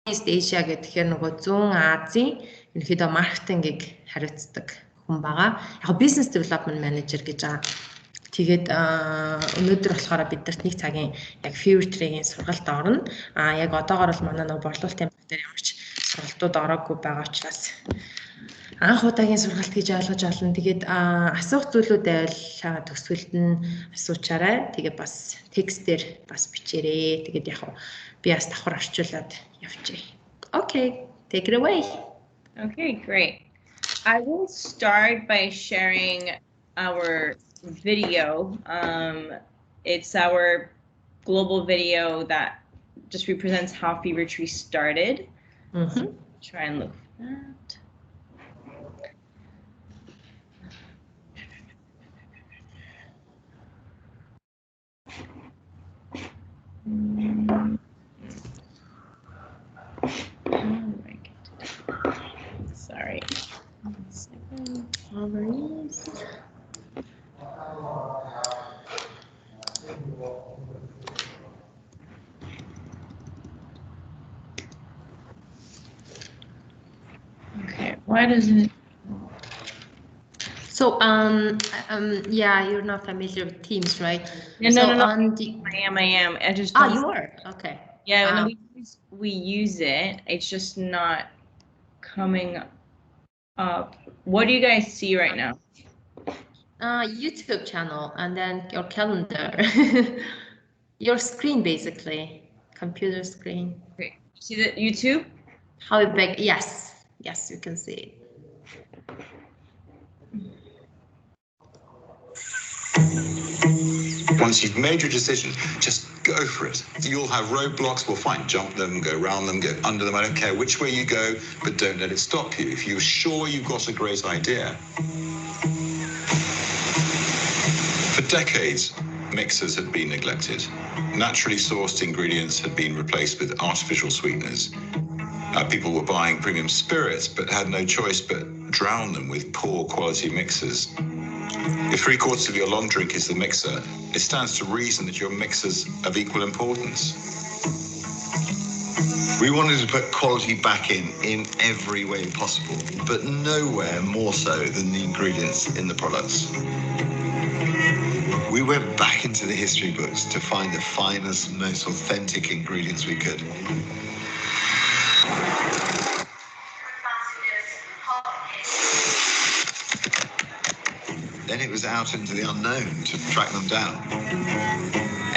East Asia гэхээр нөгөө зүүн Азийн ерөнхийдөө маркетингийг хариуцдаг хүн байгаа. Яг business development manager гэж байгаа. Тэгээд өнөөдөр болохоор биднэрт нэг цагийн яг Fever Tree-ийн сургалт орно. Яг одоогоор бол манай нөгөө борлуулалтын баг дээр ямар ч сургалтууд ороогүй байгаа учраас анх удаагийн сургалт гэж ойлгож олно. Тэгээд асуух зүйлүүд байвал төгсгөлд нь асуучаарай. Тэгээд бас текстээр бас бичээрэй. Тэгээд яг би бас давхар орчуулад явчих. Okay, take it away. Okay, great. I will start by sharing our video. It's our global video that just represents how Fever Tree started. So try and look for that. Sorry. Okay, why doesn't it? So yeah, you're not familiar with Teams, right? No, so no. I am. I just don't. You are? Okay. Yeah, we use it. It's just not coming up. What do you guys see right now? YouTube channel and then your calendar. Your screen, basically. Computer screen. Okay. See the YouTube? How big? Yes, you can see it. Once you've made your decision, just go for it. You'll have roadblocks, well fine, jump them, go around them, go under them, I don't care which way you go, but don't let it stop you. If you're sure you've got a great idea. For decades, mixers had been neglected. Naturally sourced ingredients had been replaced with artificial sweeteners. People were buying premium spirits, but had no choice but drown them with poor quality mixers. If 3/4 of your long drink is the mixer, it stands to reason that your mixer's of equal importance. We wanted to put quality back in every way possible, but nowhere more so than the ingredients in the products. We went back into the history books to find the finest, most authentic ingredients we could. Then it was out into the unknown to track them down.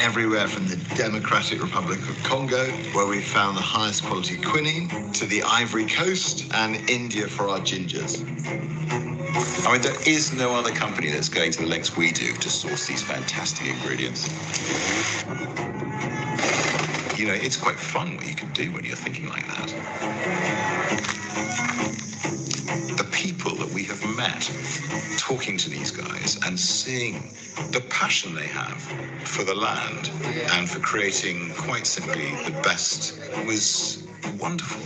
Everywhere from the Democratic Republic of Congo, where we found the highest quality quinine, to the Ivory Coast and India for our gingers. I mean, there is no other company that's going to the lengths we do to source these fantastic ingredients. You know, it's quite fun what you can do when you're thinking like that. The people that we have met talking to these guys and seeing the passion they have for the land and for creating, quite simply, the best was wonderful.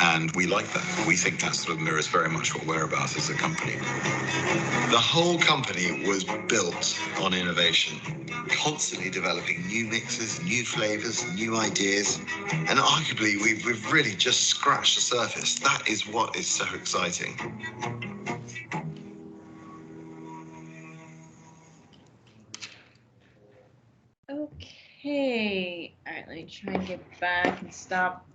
And we like that. We think that sort of mirrors very much what we're about as a company. The whole company was built on innovation, constantly developing new mixes, new flavors, new ideas. And arguably, we've really just scratched the surface. That is what is so exciting. Okay. All right, let me try and get back and stop.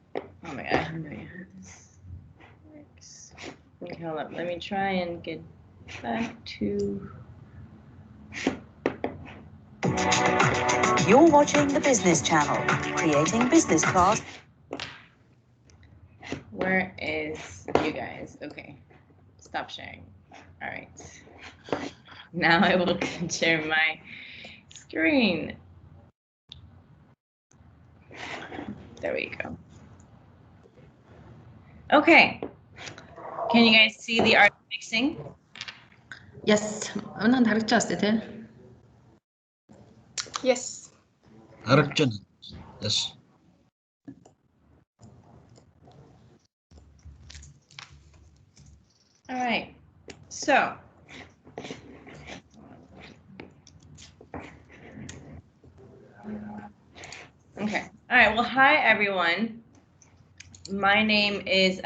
Oh my God, I know you had this. Okay, hold up. Let me try and get back to. You're watching the Business Channel, creating business class. Where is you guys? Okay, stop sharing. All right. Now I will share my screen. There we go. Okay. Can you guys see the art of mixing? Yes. Önön haragчаас тий. Yes. Yes. All right. So. Okay. All right. Well, hi, everyone. my name is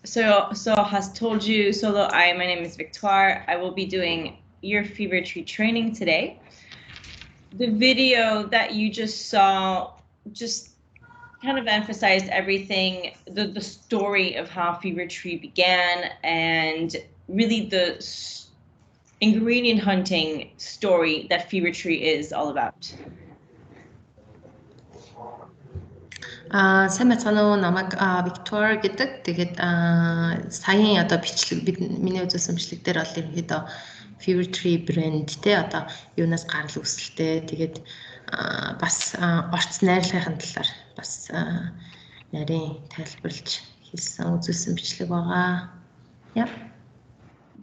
so has told you, Solo. My name is Victoire. I will be doing your Fever Tree training today. The video that you just saw just kind of emphasized everything, the story of how Fever Tree began, and really the ingredient hunting story that Fever Tree is all about. Сайн байцгаана уу, намайг Victoire гэдэг. Тэгээд саяын одоо бичлэг миний үзүүлсэн бичлэг дээр бол ерөнхийдөө Fever Tree брэнд те одоо юунаас гарал үүсэлтэй. Тэгээд бас орц найрлагын талаар бас нарийн тайлбарлаж хэлсэн үзүүлсэн бичлэг байгаа. Yeah.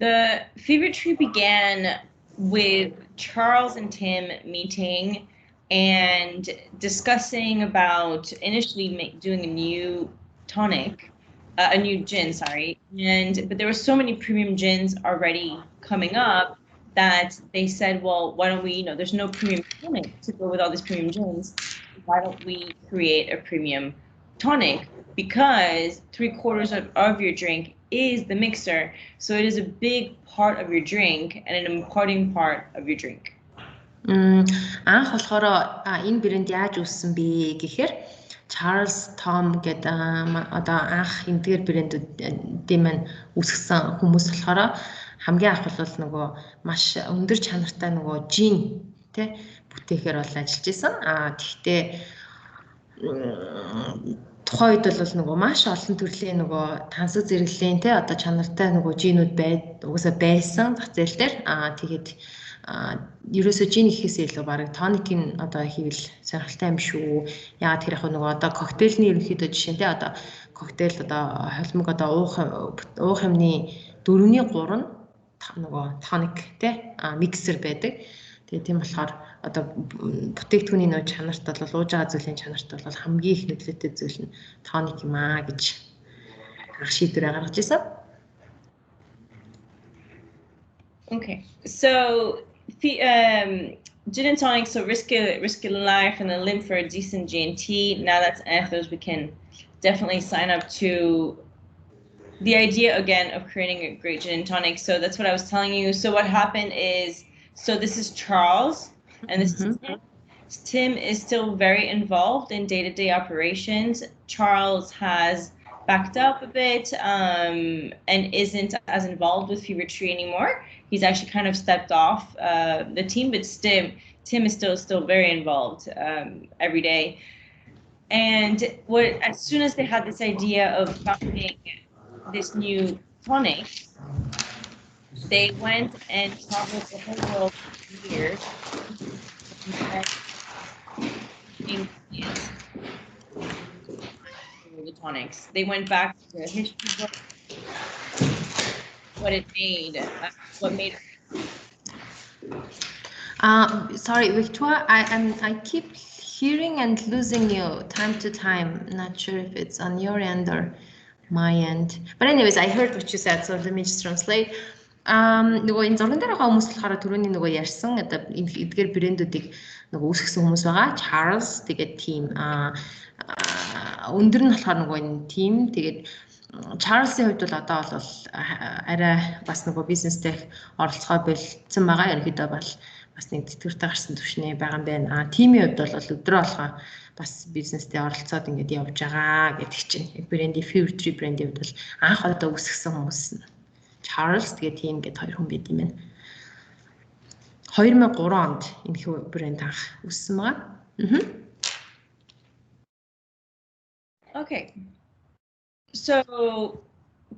The Fever Tree began with Charles and Tim meeting and discussing about initially doing a new tonic, a new gin, sorry. But there were so many premium gins already coming up that they said, well, why don't we, there's no premium tonic to go with all these premium gins. Why don't we create a premium tonic? Because 3/4 of your drink is the mixer. So it is a big part of your drink and an important part of your drink. Анх болохоор энэ брэнд яаж үүссэн бэ гэхээр Charles Tom гэдэг одоо анх эндгээр брэндүүдийн маань үүсгэсэн хүмүүс болохоор хамгийн анх бол нөгөө маш өндөр чанартай нөгөө жин тий бүтээхээр бол ажиллаж исэн. Тэгэхдээ тухайн үед бол нөгөө маш олон төрлийн нөгөө тансаг зэрэглэлийн тий одоо чанартай нөгөө жинүүд угаасаа байсан зах зээл дээр. Тэгээд ерөөсөө жин ихээсээ илүү бараг тоникийн одоо хийвэл сонирхолтой юм шүү. Яагаад тэр яг нөгөө одоо коктейлний ерөнхийдөө жишээ нь тий одоо коктейл одоо холимог одоо уух юмны 4/3 нөгөө тоник тий миксер байдаг. Тэгээ тийм болохоор одоо бүтээгдэхүүний нөө чанарт бол ууж байгаа зүйлийн чанарт бол хамгийн их нөлөөтэй зүйл нь тоник юм аа гэж анх шийдвэр гаргаж ирсэн. Okay, so gin and tonic, so risk a life and then live for a decent G&T. Now that's ethos, we can definitely sign up to the idea again of creating a great gin and tonic. So that's what I was telling you. So what happened is, so this is Charles and this is Tim. Tim is still very involved in day-to-day operations. Charles has backed up a bit and isn't as involved with Fever Tree anymore. He's actually kind of stepped off the team, but Tim is still very involved every day. And as soon as they had this idea of founding this new tonic, they went and traveled the whole world for years. The tonics. They went back to the history book, what it made, what made it. Sorry, Victoire, I keep hearing and losing you time to time. Not sure if it's on your end or my end. But anyways, I heard what you said, so let me just translate. Нөгөө энэ зурган дээр байгаа хүмүүс болохоор түрүүний нөгөө ярьсан одоо энэ эдгээр брэндүүдийг нөгөө үүсгэсэн хүмүүс байгаа. Charles тэгээд team өндөр нь болохоор нөгөө энэ team тэгээд Charles-ийн хувьд бол одоо бол арай бас нөгөө бизнестэй оролцоо болцсон байгаа. Ерөнхийдөө бол бас нэг тэтгэвртэй гарсан түвшний байгаа юм байна. Team-ийн хувьд бол өдрөө болохоо бас бизнестэй оролцоод ингэж явж байгаа гэдэг чинь. Брендийн Fever Tree брендийн хувьд бол анх одоо үүсгэсэн хүмүүс нь Charles тэгээд team гэдэг хоёр хүн байд юм байна. 2003 онд энэ брэнд анх үүссэн байгаа. Okay. So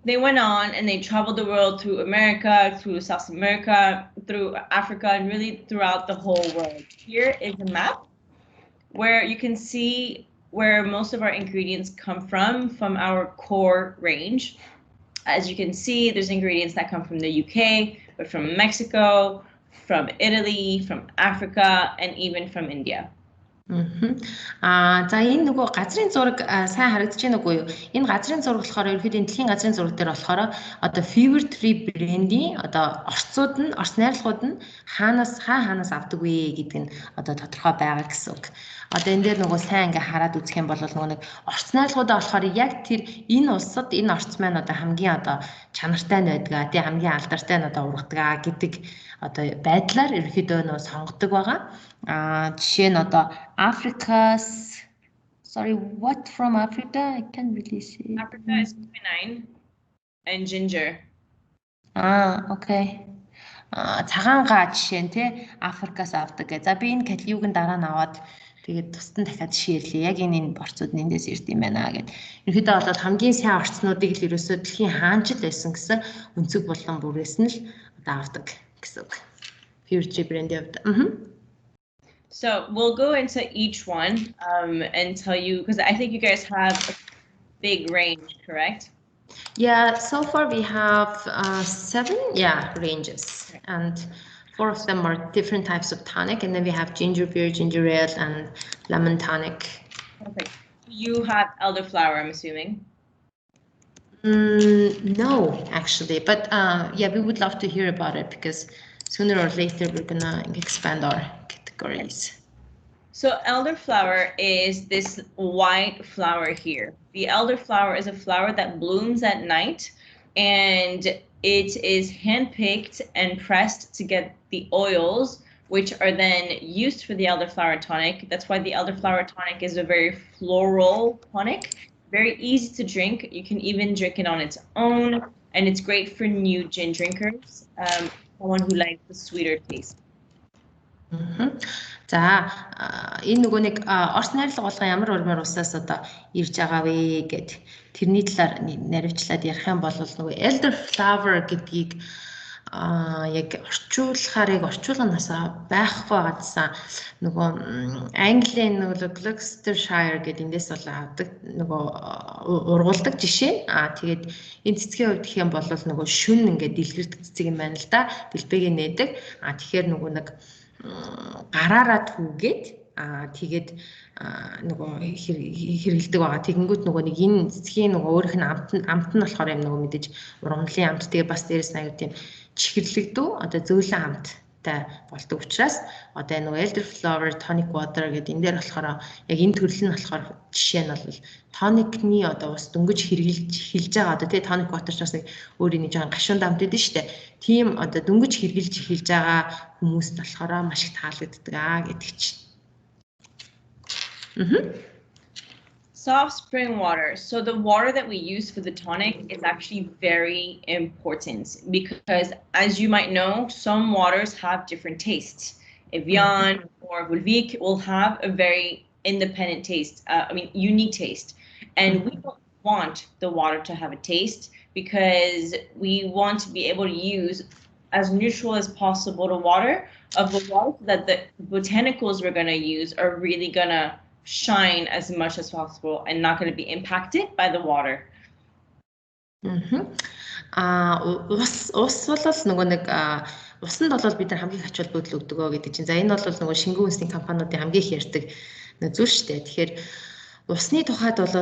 they went on and they traveled the world through America, through South America, through Africa, and really throughout the whole world. Here is a map where you can see where most of our ingredients come from our core range. As you can see, there's ingredients that come from the UK, but from Mexico, from Italy, from Africa, and even from India. За энэ нөгөө газрын зураг сайн харагдаж байна уугүй юу? Энэ газрын зураг болохоор ерөөхдөө дэлхийн газрын зураг дээр болохоор одоо Fever Tree брендийн одоо орцууд нь, орц найрлагууд нь хаанаас авдаг вэ гэдэг нь одоо тодорхой байгаа гэсэн үг. Одоо энэ дээр нөгөө сайн ингээ хараад үзэх юм бол нөгөө нэг орц найрлагуудаа болохоор яг тэр энэ улсад энэ орц маань одоо хамгийн одоо чанартай нь байдгаа, тий хамгийн алдартай нь одоо ургадаг гэдэг одоо байдлаар ерөөхдөө нөгөө сонгодог байгаа. Жишээ нь одоо what from Africa? I can't really see. Africa is quinine and ginger. Okay. Цагаан га жишээ нь тий Африкаас авдаг гэ. За би энэ каталогыг дараа нь аваад тэгээд тусдан дахиад шеэрлээ. Яг энэ борцууд нь эндээс ирд юм байна гэд. Ерөнхийдөө бол хамгийн сайн орцнуудыг л ерөөсөө дэлхийн хаанч л байсан гэсэн өнцөг болон бүрээс нь л одоо авдаг гэсэн үг. Fever Tree брендийн хувьд. So we'll go into each one and tell you, because I think you guys have a big range, correct? Yeah, so far we have 7 ranges, and 4 of them are different types of tonic, and then we have ginger beer, ginger ale, and lemon tonic. Okay. You have elderflower, I'm assuming? No, actually, but yeah, we would love to hear about it because sooner or later we're gonna expand our categories. So elderflower is this white flower here. The elderflower is a flower that blooms at night, and it is handpicked and pressed to get the oils, which are then used for the elderflower tonic. That's why the elderflower tonic is a very floral tonic, very easy to drink. You can even drink it on its own, and it's great for new gin drinkers, someone who likes the sweeter taste. За энэ нөгөө нэг орц найрлага болгоо ямар урмаар усаас одоо ирж байгаа вэ гэд тэрний талаар наривчлаад ярих юм бол нөгөө elderflower гэдгийг яг орчуулганаас байхгүй гадсан нөгөө Английн нөгөө Gloucestershire гэдэг эндээс бол авдаг нөгөө ургуулдаг жишээ. Тэгээд энэ цэцгийн хувьд гэх юм бол нөгөө шүн ингээд дэлгэрдэг цэцэг юм байна л да. Дэлбэгээ нээдэг. Тэгэхээр нөгөө нэг гараараа түүгээд тэгээд нөгөө хэрэгэлдэг байгаа. Тэгэнгүүт нөгөө нэг энэ цэцгийн нөгөө өөрийнх нь амт нь болохоор юм нөгөө мэдээж ургамлын амт тэгээ бас дээрээс нь аюу тийм чихэрлэгдүү одоо зөөлөн амттай болдог учраас одоо нөгөө elderflower tonic water гэдэг энэ дээр болохоор яг энэ төрөл нь болохоор жишээ нь бол тоникны одоо ус дөнгөж хэрэгжилж байгаа одоо тэгээ tonic water ч бас нэг өөрийн нэг жоохон гашуун амт гэдэг шүү дээ. Тийм одоо дөнгөж хэрэгжилж эхэлж байгаа хүмүүст болохоор маш их таалагддаг гэдэг чинь. Soft spring water. So the water that we use for the tonic is actually very important because, as you might know, some waters have different tastes. Evian or Volvic will have a very independent taste, unique taste. And we don't want the water to have a taste because we want to be able to use as neutral as possible the water of the water that the botanicals we're going to use are really going to shine as much as possible and not going to be impacted by the water. Ус бол нөгөө нэг усанд бол бид нар хамгийн хачуул бөдөл өгдөг гэдэг чинь. За энэ бол нөгөө шингэн үндэсний компаниудын хамгийн их ярьдаг зүйл шүү дээ. Тэгэхээр усны тухайд бол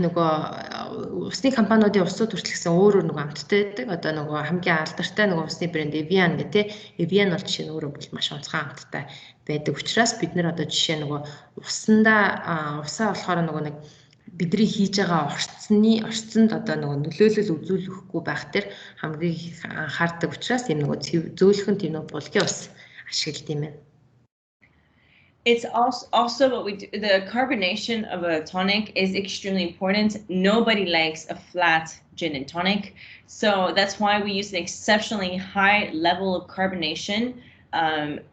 нөгөө усны компаниудын усууд хүртэлсэн өөр нөгөө амттай байдаг. Одоо нөгөө хамгийн алдартай нөгөө усны брэнд Evian гэх тээ. Evian бол жишээ нь өөрөө бол маш онцгой амттай байдаг учраас бид нар одоо жишээ нөгөө усаа болохоор нөгөө нэг бидний хийж байгаа орцонд одоо нөгөө нөлөөлөл үзүүлэхгүй байх төр хамгийн анхаардаг учраас тийм нөгөө зөөлхөн тийм нөгөө булгийн ус ашигладаг юм байна. It's also what we do. The carbonation of a tonic is extremely important. Nobody likes a flat gin and tonic. So that's why we use an exceptionally high level of carbonation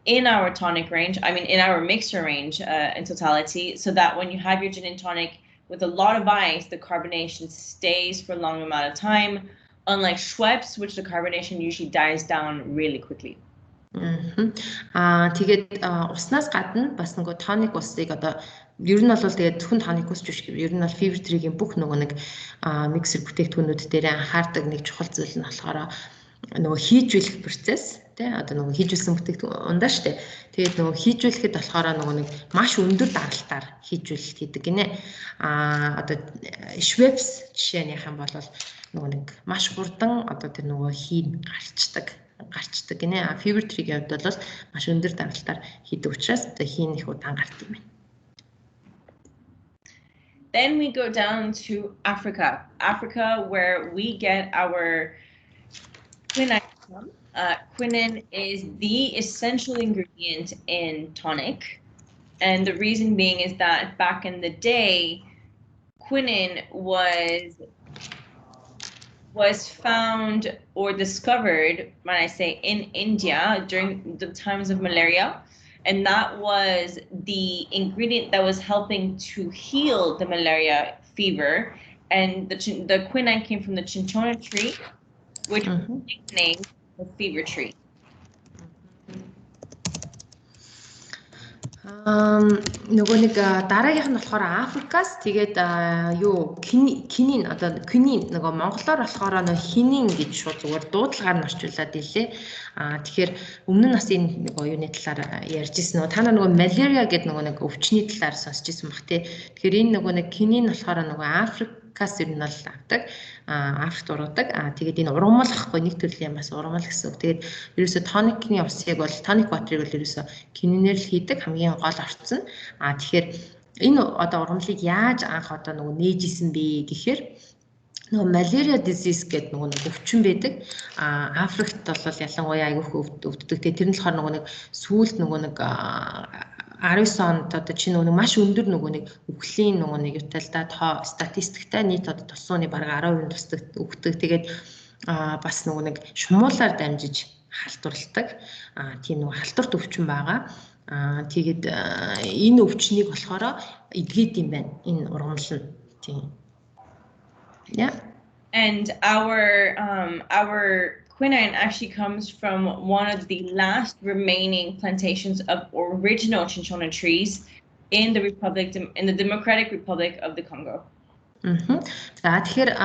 in our tonic range, in our mixer range in totality, so that when you have your gin and tonic with a lot of ice, the carbonation stays for a long amount of time, unlike Schweppes, which the carbonation usually dies down really quickly. Тэгээд уснаас гадна бас нөгөө тоник усыг одоо ер нь бол тэгээд зөвхөн тоник ус биш гэв. Ер нь бол Fever Tree-ийн бүх нөгөө нэг миксер бүтээгдэхүүнүүд дээр анхаардаг нэг чухал зүйл нь болохоор нөгөө хийж үлэх процесс. те одоо нөгөө хийжүүлсэн бүтээгдэхүүн ундаа штэ. Тэгээд нөгөө хийжүүлэхэд болохоор нөгөө нэг маш өндөр даралтаар хийжүүлэлт хийдэг гинэ. Одоо Schweppes жишээ нь яхах юм бол нөгөө нэг маш хурдан одоо тэр нөгөө хийн гарчдаг гинэ. Fever Tree-ийн хувьд бол маш өндөр даралтаар хийдэг учраас одоо хийн их удаан гардаг юм байна. Then we go down to Africa. Africa, where we get our quinine from. Quinine is the essential ingredient in tonic. And the reason being is that back in the day, quinine was found or discovered, when I say in India, during the times of malaria. And that was the ingredient that was helping to heal the malaria fever. And the quinine came from the cinchona tree, which was nicknamed the fever tree. Нөгөө нэг дараагийнх нь болохоор Африкаас тэгээд юу кинин одоо кинин нөгөө монголоор болохоор нөгөө хинин гэж шууд зүгээр дуудлагаар нь орчуулад илээ. Тэгэхээр өмнө нь бас энэ нөгөө юуны талаар ярьж ирсэн нөгөө та нөгөө малярия гэдэг нөгөө нэг өвчний талаар сонсч ирсэн бах тий. Тэгэхээр энэ нөгөө нэг кинин болохоор нөгөө Африкаас ер нь бол авдаг. Африкт ургадаг. Тэгээд энэ ургамал ахгүй нэг төрлийн бас ургамал гэсэн үг. Тэгээд ерөөсө тоникны усыг бол тоник ватрыг бол ерөөсө кининээр л хийдэг хамгийн гол орцсон. Тэгэхээр энэ одоо ургамлыг яаж анх одоо нөгөө нээжсэн бэ гэхээр нөгөө malaria disease гэдэг нөгөө өвчин байдаг. Африкт бол ялангуяа айгүйх өвддөг. Тэр нь болохоор нөгөө нэг сүүлд нөгөө нэг 19 онд одоо чи нөгөө маш өндөр нөгөө нэг өвхлийн нөгөө нэг юталда тоо статистиктай нийт одоо тосооны бараг 10% тусдаг өвддөг. Тэгээд бас нөгөө нэг шумуулаар дамжиж халтурладаг. Тийм нөгөө халтурт өвчин байгаа. Тэгээд энэ өвчнийг болохоор эдгээд юм байна. Энэ ургамал нь. Тийм. Yeah. And our quinine actually comes from one of the last remaining plantations of original cinchona trees in the Democratic Republic of the Congo. За тэгэхээр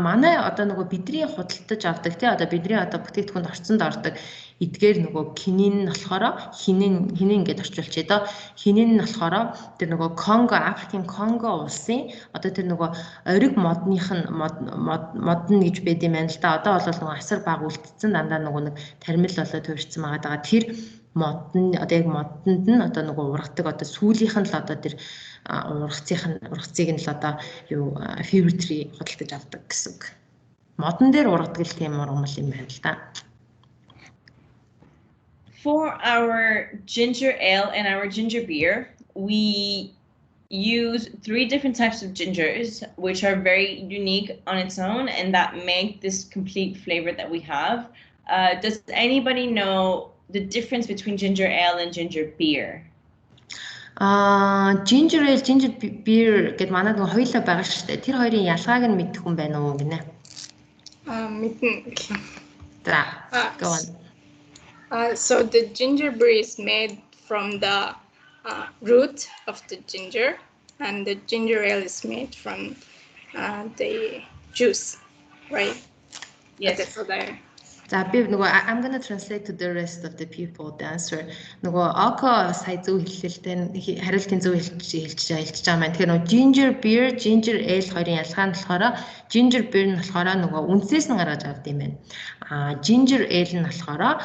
манай одоо нөгөө бидний худалдаж авдаг тий одоо бидний одоо бүтээгдэхүүнд орцонд ордог эдгээр нөгөө кинин нь болохоор хинин гэдээ орчуулчих доо. Хинин нь болохоор тэр нөгөө Конго, Африкийн Конго улсын одоо тэр нөгөө ориг модных нь модн гэж байд юм байна л да. Одоо бол нөгөө асар баг үлдсэн дандаа нөгөө нэг тармил болоод хувирсан байгаа. Тэр модн одоо яг модонд нь одоо нөгөө ургадаг одоо сүүлийнх нь л одоо тэр ургацыг нь л одоо юу fever tree худалдаж авдаг гэсэн үг. Модон дээр ургадаг л тийм ургамал юм байна л да. For our ginger ale and our ginger beer, we use 3 different types of gingers, which are very unique on its own and that make this complete flavor that we have. Does anybody know the difference between ginger ale and ginger beer? Ginger ale, ginger beer гэд манад нэг хоёулаа байгаа шүү дээ. Тэр хоёрын ялгааг нь мэдэх хүн байна уу гинэ? Мэднэ. За. Go on. So the ginger beer is made from the root of the ginger, and the ginger ale is made from the juice, right? Yes. За би нөгөө I'm going to translate to the rest of the people the answer. Нөгөө Око сая зөв хэллэлтэй хариултын зөв хэлж байгаа маань. Тэгэхээр нөгөө ginger beer, ginger ale хоёрын ялгаа нь болохоор ginger beer нь болохоор нөгөө үндсээс нь гаргаж авд юм байна. Ginger ale нь болохоор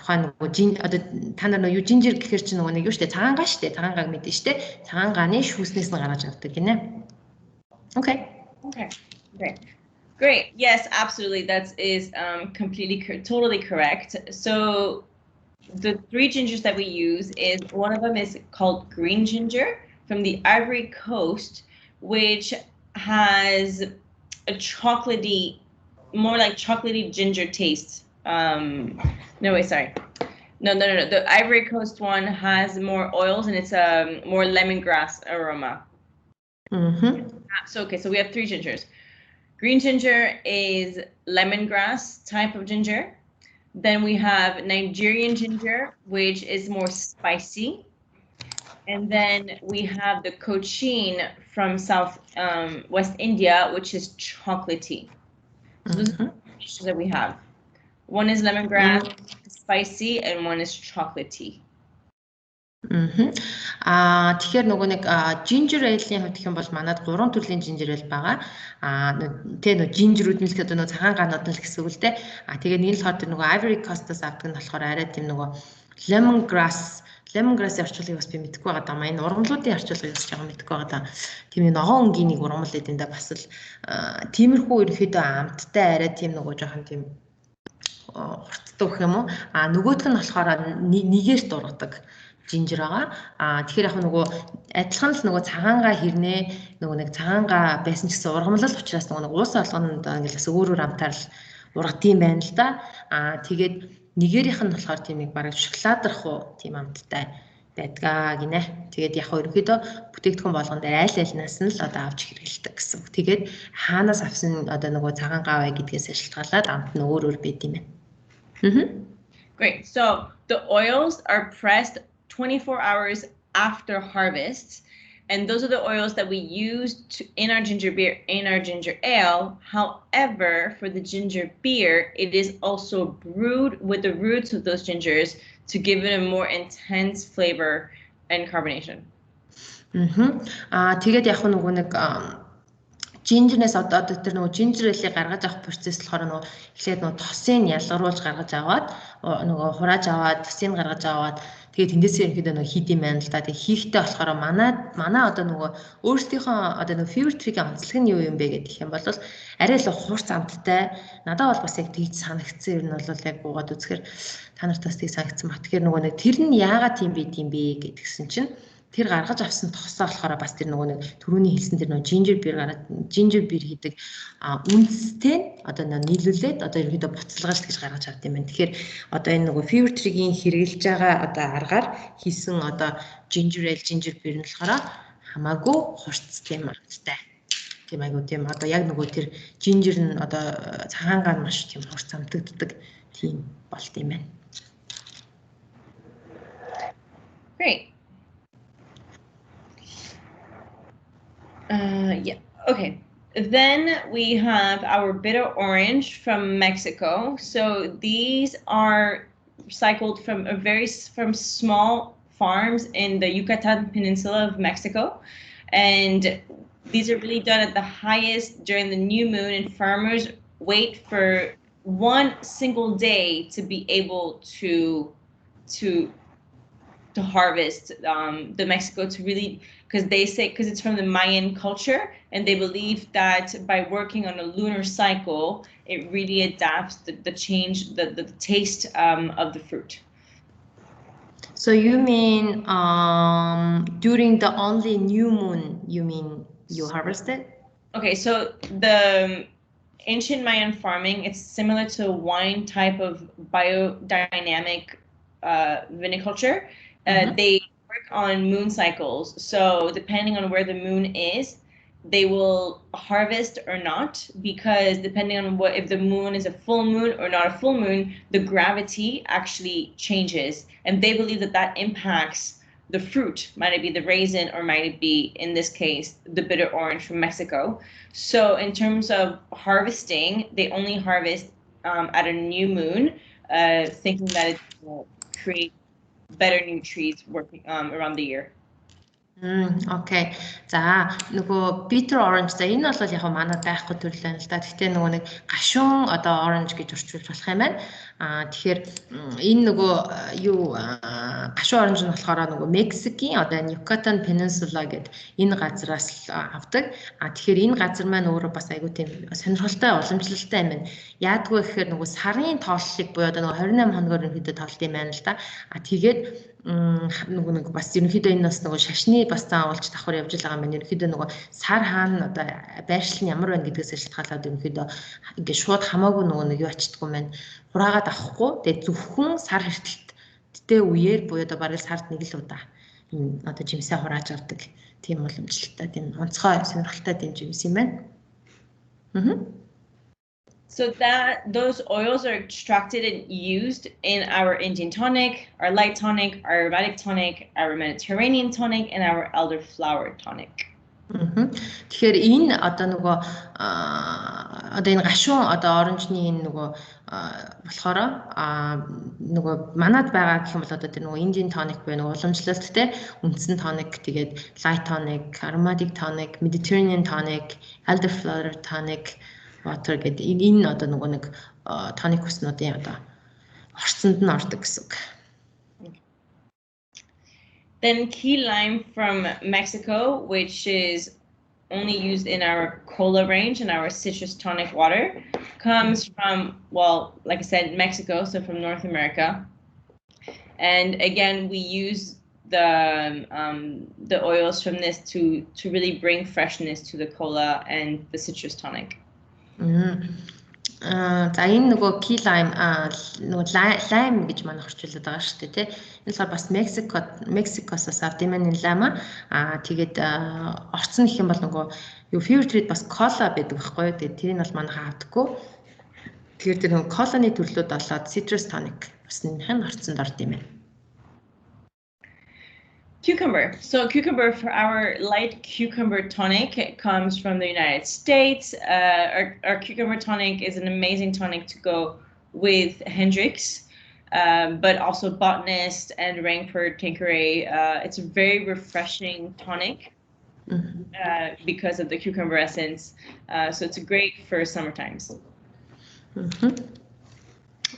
тухайн нөгөө одоо та нар нөгөө ginger гэхэр чинь нөгөө нэг юу штэ цагаан гаа штэ цагаан гааг мэдэн штэ цагаан гааны шүүснээс нь гаргаж авдаг гинэ. Okay. Great. Yes, absolutely. That is totally correct. So the 3 gingers that we use is one of them is called green ginger from the Ivory Coast, which has a chocolatey, more like chocolatey ginger taste. No, wait, sorry. No. The Ivory Coast one has more oils and it's a more lemongrass aroma. So we have 3 gingers. Green ginger is lemongrass type of ginger. Then we have Nigerian ginger, which is more spicy. And then we have the cochin from West India, which is chocolatey. So those are the dishes that we have. One is lemongrass, spicy and one is chocolatey. Тэгэхээр нөгөө нэг ginger ale-ийн хувьд гэх юм бол манад 3 төрлийн ginger ale байгаа. Тэ нөгөө ginger-үүд нь л гэдэг нөгөө цагаан ганууд нь л гэсэн үг л дээ. Тэгээд энэ л хоо тэр нөгөө Ivory Coast-аас авдаг нь болохоор арай тийм нөгөө lemongrass-ийн орчуулгыг бас би мэдэхгүй байгаа даа. Энэ ургамлуудын орчуулгыг бас жоохон мэдэхгүй байгаа даа. Тийм нэг ногоон өнгийн нэг ургамал гэдэг нь да бас л тиймэрхүү ерөөхдөө амттай арай тийм нөгөө жоохон тийм хурцтай гэх юм уу. Нөгөөх нь болохоор нэгээр дургадаг ginger байгаа. Тэгэхээр яг нөгөө адилхан л нөгөө цагаангаа хэрнээ нөгөө нэг цагаангаа байсан ч гэсэн ургамлал учраас нөгөө уус олгонд ингээл бас өөрөөр амтаар л ургадсан байна л да. Тэгээд нэгээрийнх нь болохоор тийм нэг бараг шоколадрах тийм амттай байдгаа гинэ. Тэгээд яг ерөөдөө бүтээгдэхүүн болгонд айл айлнаас нь л одоо авч хэрэгэлдэг гэсэн үг. Тэгээд хаанаас авсан одоо нөгөө цагаангаа вэ гэдгээс шалтгаалаад амт нь өөр байд юм байна. Great. So the oils are pressed 24 hours after harvest, and those are the oils that we use in our ginger beer, in our ginger ale. However, for the ginger beer, it is also brewed with the roots of those gingers to give it a more intense flavor and carbonation. Тэгээд яг нөгөө нэг ginger-нээс одоо тэр нөгөө ginger ale-ийг гаргаж авах процесс болохоор нөгөө эхлээд нөгөө тосыг ялгаруулж гаргаж аваад нөгөө хурааж аваад тосыг гаргаж аваад тэгээд тэндээсээ ерөнхийдөө нөгөө хийд юм байна л да. Тэгээд хийхдээ болохоор манай одоо нөгөө өөрсдийнхөө одоо нөгөө fever tree-ийн онцлог нь юу юм бэ гэдэг юм бол арай л хурц амттай. Надад бол бас яг тийж санагдсан. Ер нь бол яг буугаад үзэхээр та нартаас тийг санагдсан ба. Тэгэхээр нөгөө нэг тэр нь яагаад тийм байд юм бэ гэдгсэн чинь тэр гаргаж авсан тосоо болохоор бас тэр нөгөө нэг түрүүний хэлсэн тэр нөгөө ginger beer хийдэг үндэстэй одоо нийлүүлээд одоо ерөөдөө буцалгааж гэж гаргаж авд юм байна. Тэгэхээр одоо энэ нөгөө fever tree-ийн хэрэгжилж байгаа одоо аргаар хийсэн одоо ginger beer нь болохоор хамаагүй хурц тийм амттай. Тийм айгуу тийм одоо яг нөгөө тэр ginger нь одоо цагаангаар маш тийм хурц амтагддаг тийм болт юм байна. Great. Yeah, okay. Then we have our bitter orange from Mexico. So these are recycled from small farms in the Yucatan Peninsula of Mexico. And these are really done at the highest during the new moon, and farmers wait for one single day to be able to harvest the Mexico to really, because it's from the Mayan culture, and they believe that by working on a lunar cycle, it really adapts the change, the taste of the fruit. So you mean during the only new moon, you mean you harvest it? Okay, so the ancient Mayan farming, it's similar to a wine type of biodynamic viniculture. They work on moon cycles. So depending on where the moon is, they will harvest or not, because depending on if the moon is a full moon or not a full moon, the gravity actually changes. And they believe that impacts the fruit. Might it be the raisin, or might it be, in this case, the bitter orange from Mexico. So in terms of harvesting, they only harvest at a new moon, thinking that it will create better new trees working around the year. Okay. За нөгөө bitter orange за энэ бол яг манай байхгүй төрөл байна л да. Гэхдээ нөгөө нэг гашуун одоо orange гэж орчуулж болох юм байна. Тэгэхээр энэ нөгөө юу гашуун orange нь болохоор нөгөө Мексикийн одоо Yucatan Peninsula гэдэг энэ газраас авдаг. Тэгэхээр энэ газар маань өөрөө бас айгүй тийм сонирхолтой уламжлалтай юм байна. Яадгүй гэхээр нөгөө сарын тооллыг буюу одоо нөгөө 28 хоногоор ерөнхийдөө тоолт юм байна л да. Тэгээд нөгөө нэг бас ерөнхийдөө энэ бас нөгөө шашны бас цаан уулж давхар явж байгаа юм. Ерөнхийдөө нөгөө сар хаана одоо байршил нь ямар байна гэдгээс шалтгаалаад ерөнхийдөө ингээд шууд хамаагүй нөгөө нэг юу ачдаггүй юм байна. Хураагаад авахгүй. Тэгээд зөвхөн сар хэртэлттэй үеэр буюу одоо бараг сард нэг л удаа энэ одоо жимсээ хурааж авдаг. Тийм уламжлалтай, тийм онцгой сонирхолтой тийм жимс юм байна. So those oils are extracted and used in our Indian tonic, our light tonic, our aromatic tonic, our Mediterranean tonic, and our elderflower tonic. Тэгэхээр энэ одоо нөгөө одоо энэ гашуун одоо оранжны энэ нөгөө болохоор нөгөө манад байгаа гэх юм бол одоо тэр нөгөө Indian tonic буюу нөгөө уламжлалттай үндсэн tonic, тэгээд light tonic, aromatic tonic, Mediterranean tonic, elderflower tonic, water гэдэг энэ одоо нөгөө нэг tonic хүснүүдийн одоо орцонд нь ордог гэсэн үг. Then key lime from Mexico, which is only used in our cola range and our citrus tonic water, comes from, well, like I said, Mexico, so from North America. And again, we use the oils from this to really bring freshness to the cola and the citrus tonic. За энэ нөгөө key lime нөгөө lime гэж манай орчуулдаг байгаа шүү дээ тий. Энэ болохоор бас Мексикоос авд юм энэ lime тэгээд орцсон гэх юм бол нөгөө юу favorite бас cola байдаг байхгүй юу. Тэгээд тэрийг бол манайхаа авдаггүй. Тэгэхээр тэр нөгөө cola-ны төрлүүд болоод citrus tonic бас нөхөн орцсонд орд юм байна. Cucumber. So cucumber for our light cucumber tonic, it comes from the United States. Our cucumber tonic is an amazing tonic to go with Hendrix, but also Botanist and Rangford Tanqueray. It's a very refreshing tonic because of the cucumber essence. So it's great for summer times.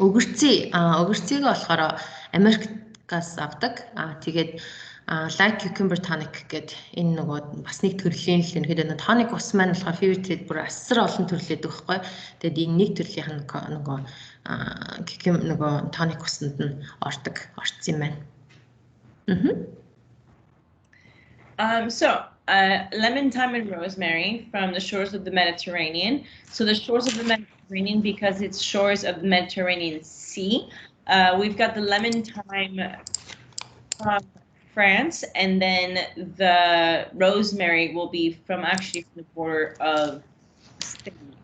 Өгөрцгийг болохоор Америкаас авдаг. Тэгээд light cucumber tonic гэдэг энэ нөгөө бас нэг төрлийн л ерөнхийдөө нэг tonic ус маань болохоор favorite бүр асар олон төрлөөд байхгүй. Тэгээд энэ нэг төрлийн нөгөө нөгөө tonic усанд нь орцсон юм байна. So lemon, thyme, and rosemary from the shores of the Mediterranean. So the shores of the Mediterranean because it's shores of the Mediterranean Sea. We've got the lemon, thyme from France, and then the rosemary will be from the border of Spain.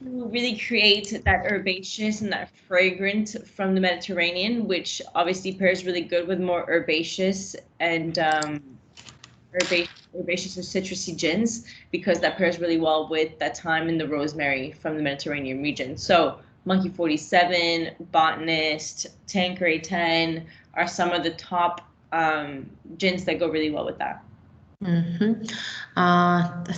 To really create that herbaceous and that fragrant from the Mediterranean, which obviously pairs really good with more herbaceous and herbaceous and citrusy gins, because that pairs really well with that thyme and the rosemary from the Mediterranean region. So Monkey 47, Botanist, Tanqueray 10 are some of the top gins that go really well with that.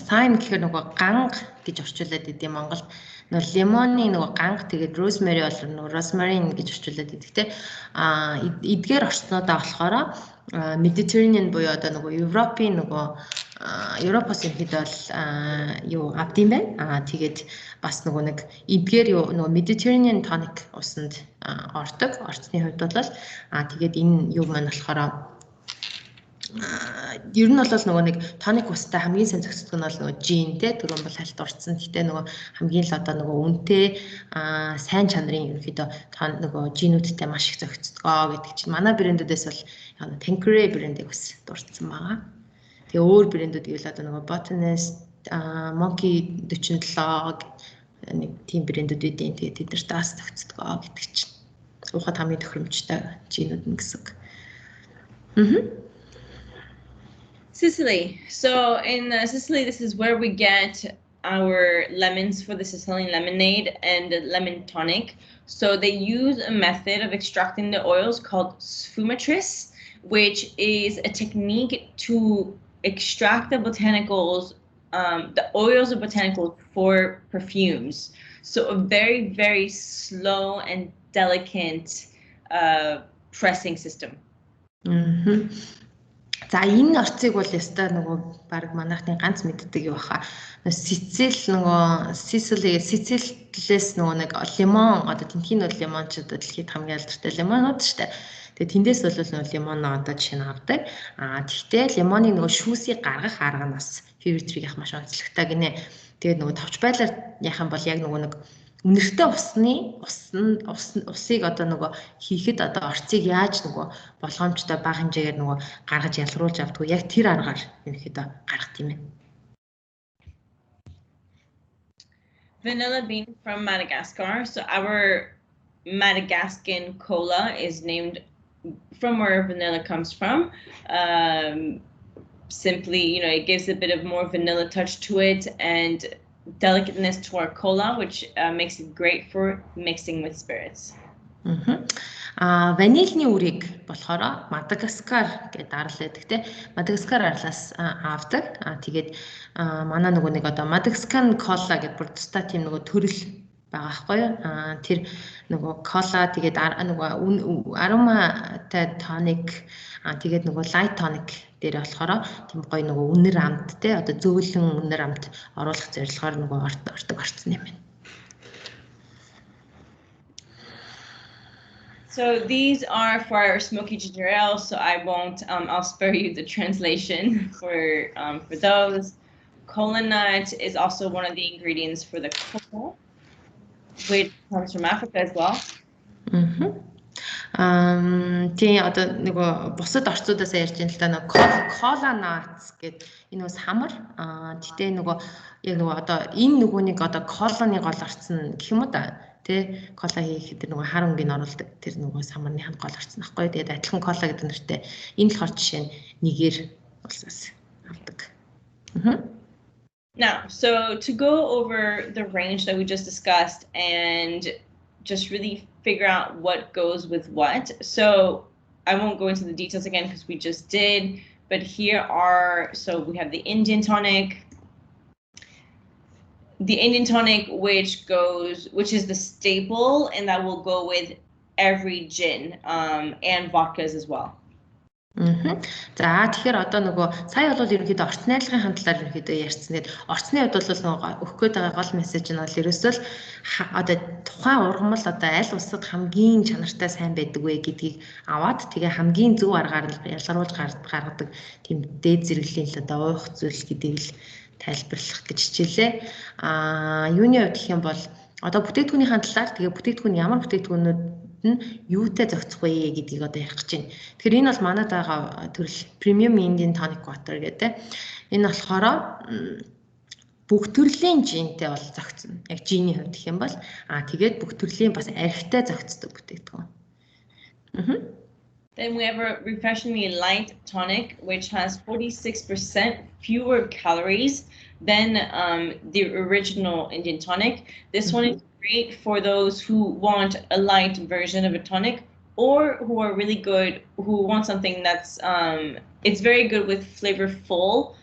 Thyme гэхээр нөгөө ганг гэж орчуулад идэв Монголд. Нөгөө лимоны нөгөө ганг, тэгээд rosemary бол нөгөө rosemary гэж орчуулад идэв те. Эдгээр орчнуудаа болохоор Mediterranean буюу одоо нөгөө Европын нөгөө Европоос ерөнхийдөө бол юу авд юм байна. Тэгээд бас нөгөө нэг эдгээр юу нөгөө Mediterranean tonic усанд ордог. Орцны хувьд бол тэгээд энэ юу маань болохоор ер нь бол нөгөө нэг tonic устай хамгийн сайн зохицдог нь бол нөгөө gin те түрүүн бол хальт орцсон. Гэтэ нөгөө хамгийн л одоо нөгөө үнэтэй сайн чанарын ерөнхийдөө нөгөө gin-үүдтэй маш их зохицдгоо гэдэг чинь манай брэндүүдээс бол Tanqueray брэндийг бас дурдсан байгаа. Тэгээ өөр брэндүүд гэвэл одоо нөгөө Botanist, Monkey 47 нэг тийм брэндүүд үүдийн тэгээ тэд нар таас зохицдгоо гэдэг чинь. Уухад хамгийн тохиромжтой gin-үүд нь гэсэн үг. Sicily. So in Sicily, this is where we get our lemons for the Sicilian lemonade and the lemon tonic. So they use a method of extracting the oils called sfumatrice, which is a technique to extract the botanicals, the oils of botanicals for perfumes. So a very, very slow and delicate pressing system. За энэ орцыг бол ястай нөгөө баг манайхны ганц мэддэг юу баха. Сицил нөгөө Сицилээс нөгөө нэг лимон одоо тэнхийн бол лимончууд дэлхийд хамгийн алдартай лимонууд шүү дээ. Тэгээ тэндээс бол нөгөө лимон одоо жишээ нь авдаг. Тэгтээ лимоны нөгөө шүүсийг гаргах арга нь бас фивритрийг яах маш онцлогтой гинэ. Тэгээд нөгөө товч байлаар яах юм бол яг нөгөө нэг үнэртэй усыг одоо нөгөө хийхэд одоо орцыг яаж нөгөө болгоомжтой бага хэмжээгээр нөгөө гаргаж ялгаруулж авдаг яг тэр аргаар ерөнхийдөө гаргах юм байна. Vanilla bean from Madagascar. So our Madagascan cola is named from where vanilla comes from. simply, it gives a bit of more vanilla touch to it and delicateness to our cola, which makes it great for mixing with spirits. Ванильны үрийг болохоор Мадагаскар гэдэг арал байдаг те. Мадагаскар арлаас авдаг. Тэгээд манай нөгөө нэг одоо Madagascan cola гэдэг бүр тусдаа тийм нөгөө төрөл байгаа байхгүй юу? Тэр нөгөө cola тэгээд нөгөө aromaтай tonic тэгээд нөгөө light tonic дээр болохоор тийм гоё нөгөө үнэр амт те одоо зөөлөн үнэр амт оруулах зорилгоор нөгөө орцсон юм байна. So these are for our smoky ginger ale, so I won't, I'll spare you the translation for those. Kola nut is also one of the ingredients for the cocoa, which comes from Africa as well. Тийм одоо нөгөө бусад орцуудаас ярьж байна л да нөгөө cola nuts гэдэг энэ бас хамар. Тэгтээ нөгөө яг нөгөө одоо энэ нөгөөнийг одоо колоны гол орцсон гэх юм уу да. Тэ кола хийхэд тэр нөгөө хар өнгийг оруулдаг тэр нөгөө самарны ханд гол орцсон байхгүй. Тэгээд адилхан кола гэдэг нэртэй энэ болохоор жишээ нь Нигер улсаас авдаг. Now, so to go over the range that we just discussed and just really figure out what goes with what. So I won't go into the details again because we just did, but here are, so we have the Indian tonic, which is the staple, and that will go with every gin and vodkas as well. За тэгэхээр одоо нөгөө сая бол ерөнхийдөө орц найрлагын хандлаар ерөнхийдөө ярьсан. Тэгээд орцны хувьд бол нөгөө өгөх гээд байгаа гол мессеж нь бол ерөөсөө л одоо тухайн ургамал одоо аль улсад хамгийн чанартай сайн байдаг вэ гэдгийг аваад тэгээ хамгийн зөв аргаар нь ялгаруулж гаргадаг тийм дээд зэрэглэлийн л одоо уух зүйл гэдгийг л тайлбарлах гэж хичээлээ. Юуны хувьд гэх юм бол одоо бүтээгдэхүүнийхээ талаар тэгээ бүтээгдэхүүн ямар бүтээгдэхүүнүүд нь юутай зохицох вэ гэдгийг одоо ярих гэж байна. Тэгэхээр энэ бол манайд байгаа төрөл Premium Indian Tonic Water гэдэг. Энэ болохоор бүх төрлийн жинтэй бол зохицно. Яг жиний хувьд гэх юм бол тэгээд бүх төрлийн бас архитай зохицдог бүтээгдэхүүн. Then we have a refreshingly light tonic, which has 46% fewer calories than the original Indian tonic. This one is great for those who want a light version of a tonic or who are really good, who want something that's, it's very good with flavorful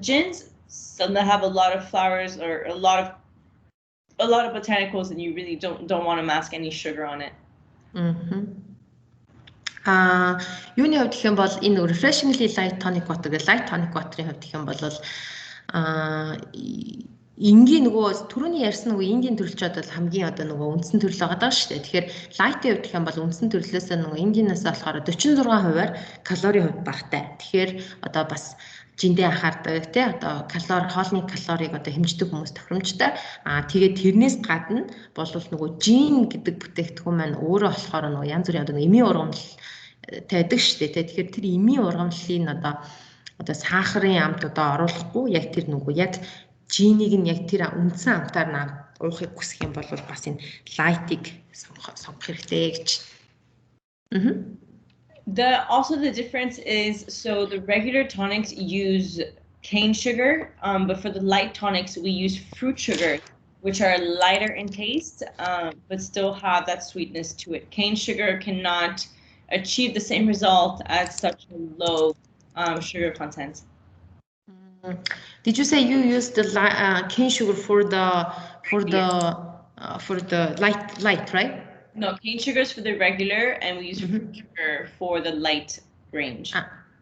gins, some that have a lot of flowers or a lot of botanicals and you really don't want to mask any sugar on it. Юуны хувьд гэх юм бол энэ refreshingly light tonic water гэх light tonic water-ийн хувьд гэх юм бол энгийн нөгөө түрүүний ярьсан нөгөө энгийн төрөлчөд бол хамгийн одоо нөгөө үндсэн төрөл байгаа даа шүү дээ. Тэгэхээр light-ийн хувьд гэх юм бол үндсэн төрлөөс нөгөө энгийнээс болохоор 46%-аар калорийн хувьд багатай. Тэгэхээр одоо бас жиндээ анхаардаг тий одоо хоолны калорийг одоо хэмждэг хүмүүс тохиромжтой. Тэгээд тэрнээс гадна бол нөгөө жин гэдэг бүтээгдэхүүн маань өөрөө болохоор нөгөө янз бүрийн одоо эмийн ургамал тайдаг шүү дээ. Тэгэхээр тэр эмийн ургамлын одоо сахарын амт одоо оруулахгүй яг тэр нөгөө яг жинийг нь яг тэр үндсэн амтаар уухыг хүсэх юм бол бас энэ лайтыг сонгох хэрэгтэй гэж. Also the difference is, so the regular tonics use cane sugar, but for the light tonics we use fruit sugar, which are lighter in taste, but still have that sweetness to it. Cane sugar cannot achieve the same result at such a low sugar content. Did you say you use the cane sugar for the light, right? No, cane sugar is for the regular, and we use fruit sugar for the light range.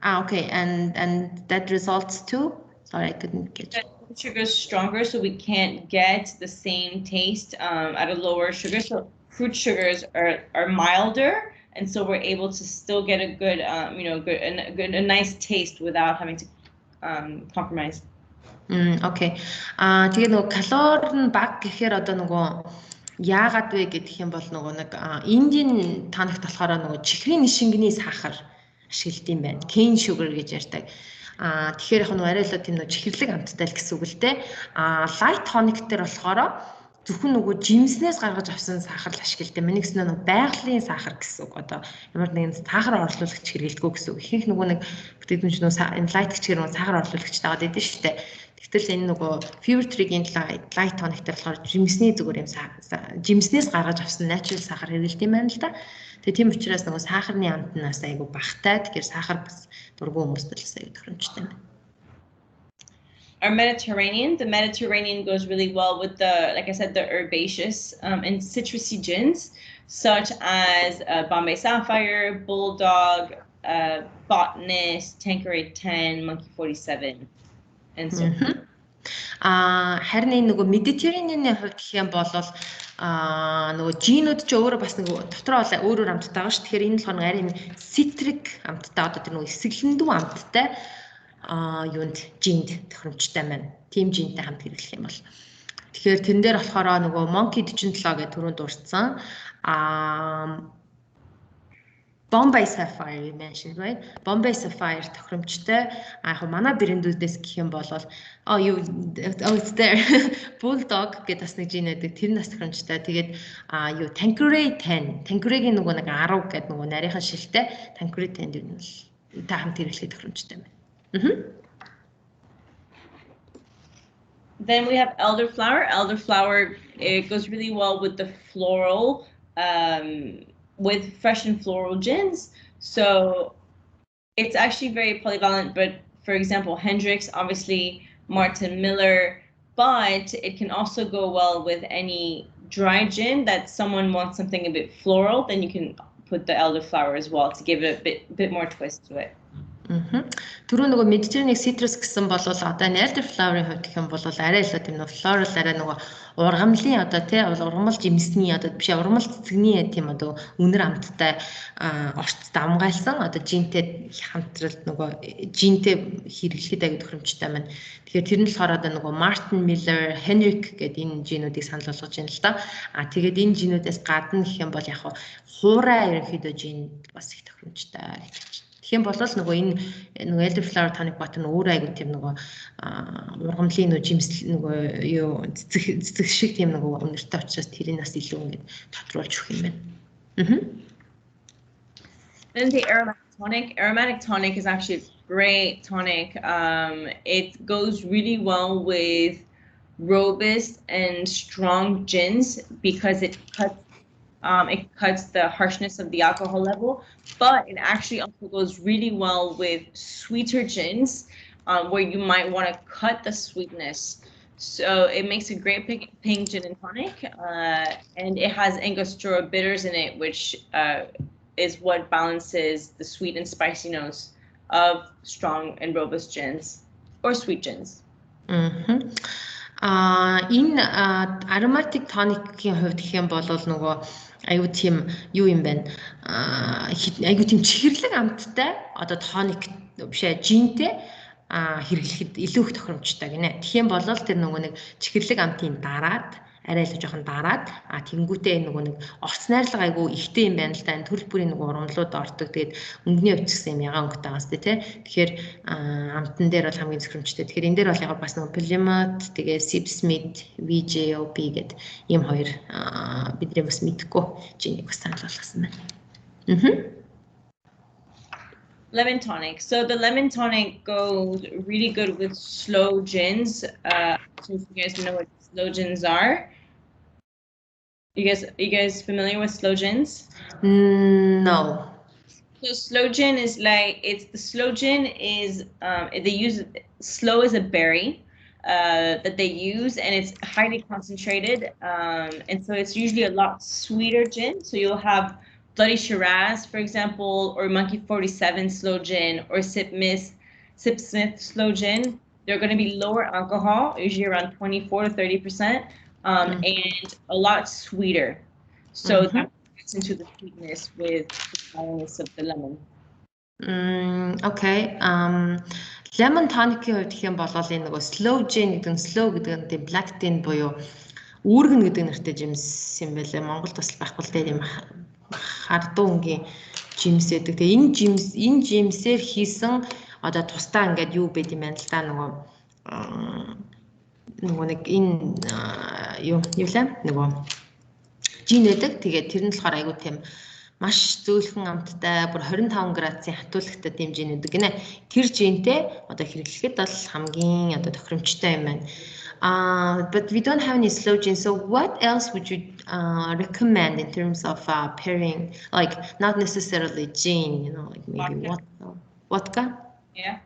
Okay, and that results too? Sorry, I couldn't get you. Fruit sugar is stronger, so we can't get the same taste at a lower sugar. So fruit sugars are milder, and so we're able to still get a good, a nice taste without having to compromise. Okay. Тэгээ нөгөө калори нь бага гэхээр одоо нөгөө яагаад вэ гэдэг юм бол нөгөө нэг Indian танагт болохоор нөгөө чихрийн нишингний сахар ашигладаг юм байна. Cane sugar гэж ярьдаг. Тэгэхээр яг нөгөө арай л тийм нөгөө чихэрлэг амттай л гэсэн үг л дээ. Light tonic дээр болохоор зөвхөн нөгөө жимснээс гаргаж авсан сахар л ашигладаг. Манайс нөгөө байгалийн сахар гэсэн үг. Одоо ямар нэгэн сахар орлуулагч хэрэглэдэггүй гэсэн үг. Ихэнх нөгөө нэг бүтээгдэхүүнч нөгөө enlight гэх нэг сахар орлуулагч тагаад байдаг шүү дээ. Тэгтэл энэ нөгөө fever tree-ийн light tonic дээр болохоор жимсний зүгээр юм жимснээс гаргаж авсан natural сахар хэрэглэдэг юм байна л да. Тэгээ тийм учраас нөгөө сахарны амтнаас айгу багтай. Тэгэхээр сахар бас дургүй хүмүүст л айгу тохиромжтой байна. Our the Mediterranean goes really well with the, like I said, the herbaceous and citrusy gins, such as Bombay Sapphire, Bulldog, Botanist, Tanqueray 10, Monkey 47, and so on. Харин нөгөө Mediterranean-ийн хувьд гэх юм бол нөгөө жинүүд ч өөрөө бас нөгөө дотроо өөрөөр амттай байгаа шүү. Тэгэхээр энэ болохоор арай citric амттай, одоо тэр нөгөө эсэглэндүү амттай юунд жинд тохиромжтой байна. Тим жинтэй хамт хэрэглэх юм бол. Тэгэхээр тэн дээр болохоор нөгөө Monkey 47 гэдэг түрүүнд дурдсан Bombay Sapphire mentioned, right? Bombay Sapphire тохиромжтой. Яг манай брэндүүдээс гэх юм бол it's there. Bulldog гэдэг бас нэг жин байдаг. Тэр нас тохиромжтой. Тэгээд Tanqueray 10. Tanqueray-гийн нөгөө нэг 10 гэдэг нөгөө нарийнхан шилтэй Tanqueray 10 дэр нь бол та хамт хэрэглэх тохиромжтой байна. Then we have elderflower. Elderflower, it goes really well with the floral, with fresh and floral gins. So it's actually very polyvalent, but for example, Hendrix, obviously Martin Miller, but it can also go well with any dry gin that someone wants something a bit floral, then you can put the elderflower as well to give it a bit more twist to it. Түрүү нөгөө Mediterranean citrus гэсэн бол одоо elderflower-ийн хувьд гэх юм бол арай л тийм нөгөө floral арай нөгөө ургамлын одоо тий ургамал жимсний одоо биш ургамал цэцэгний тийм одоо үнэр амттай орц давмгайлсан одоо жинтэй хамтралт нөгөө жинтэй хэрэглэхэд аяг тохиромжтой байна. Тэгэхээр тэр нь болохоор одоо нөгөө Martin Miller, Henrik гэдэг энэ жинүүдийг санал болгож байна л да. Тэгээд энэ жинүүдээс гадна гэх юм бол яг хуурай ерөнхийдөө жин бас их тохиромжтой гэж. Тийм бол нөгөө энэ нөгөө elderflower tonic water нь өөр айгуу тийм нөгөө ургамлын нөгөө жимс нөгөө юу цэцэг шиг тийм нөгөө үнэртэй учраас тэрийг бас илүү ингэж тодруулж өгөх юм байна. Then the aromatic tonic. Aromatic tonic is actually a great tonic. It goes really well with robust and strong gins because it cuts the harshness of the alcohol level, but it actually also goes really well with sweeter gins where you might want to cut the sweetness. So it makes a great pink gin and tonic, and it has Angostura bitters in it, which is what balances the sweet and spicy notes of strong and robust gins or sweet gins. Энэ aromatic tonic-ийн хувьд гэх юм бол нөгөө аюу тийм юу юм байна. Аюу тийм чихэрлэг амттай одоо тоник бишээ жинтэй хэрэглэхэд илүү их тохиромжтой гинэ. Тэгхийн бол тэр нөгөө нэг чихэрлэг амтын дараад арай л жоохон дараад тэнгүүтээ нөгөө нэг орц найрлага айгу ихтэй юм байна л да. Энэ төрөл бүрийн нөгөө урамлууд ордог. Тэгээд өнгөний хувьд гэсэн юм ягаан өнгөтэй байгаас тий. Тэгэхээр амтан дээр бол хамгийн тохиромжтой. Тэгэхээр энэ дээр бол яг бас нөгөө Plymouth тэгээд Sipsmith, VJOP гэдэг ийм хоёр бидний бас мэдхгүй жинийг бас санал болгосон байна. Lemon tonic. So the lemon tonic goes really good with slow gins. Since you guys know what slow gins are. You guys familiar with slow gins? No. So slow gin is like slow gin is they use slow as a berry that they use, and it's highly concentrated, and so it's usually a lot sweeter gin. So you'll have Bloody Shiraz, for example, or Monkey 47 slow gin, or Sipsmith slow gin. They're going to be lower alcohol, usually around 24 to 30%, and a lot sweeter. So that gets into the sweetness with the sourness of the lemon. Okay. Lemon tonic-ийн хувьд гэх юм бол энэ нөгөө slow gin гэдэг нь slow гэдэг нь black tin буюу үүргэн гэдэг нэртэй жимс юм байлаа. Монголд бас байхгүй л дээ юм хардуу өнгийн жимс гэдэг. Тэгээ энэ жимсээр хийсэн одоо тусдаа ингээд юу байд юм байна л да нөгөө нөгөө нэг энэ юу лээ нөгөө жин гэдэг. Тэгээд тэр нь болохоор айгуу тийм маш зөөлхөн амттай бүр 25 градусын хатуулагтай тийм жин гэдэг гинэ. Тэр жинтэй одоо хэрэглэхэд бол хамгийн одоо тохиромжтой юм байна. But we don't have any slow gin. So what else would you recommend in terms of pairing? Like not necessarily gin, you know, like maybe vodka? Yeah.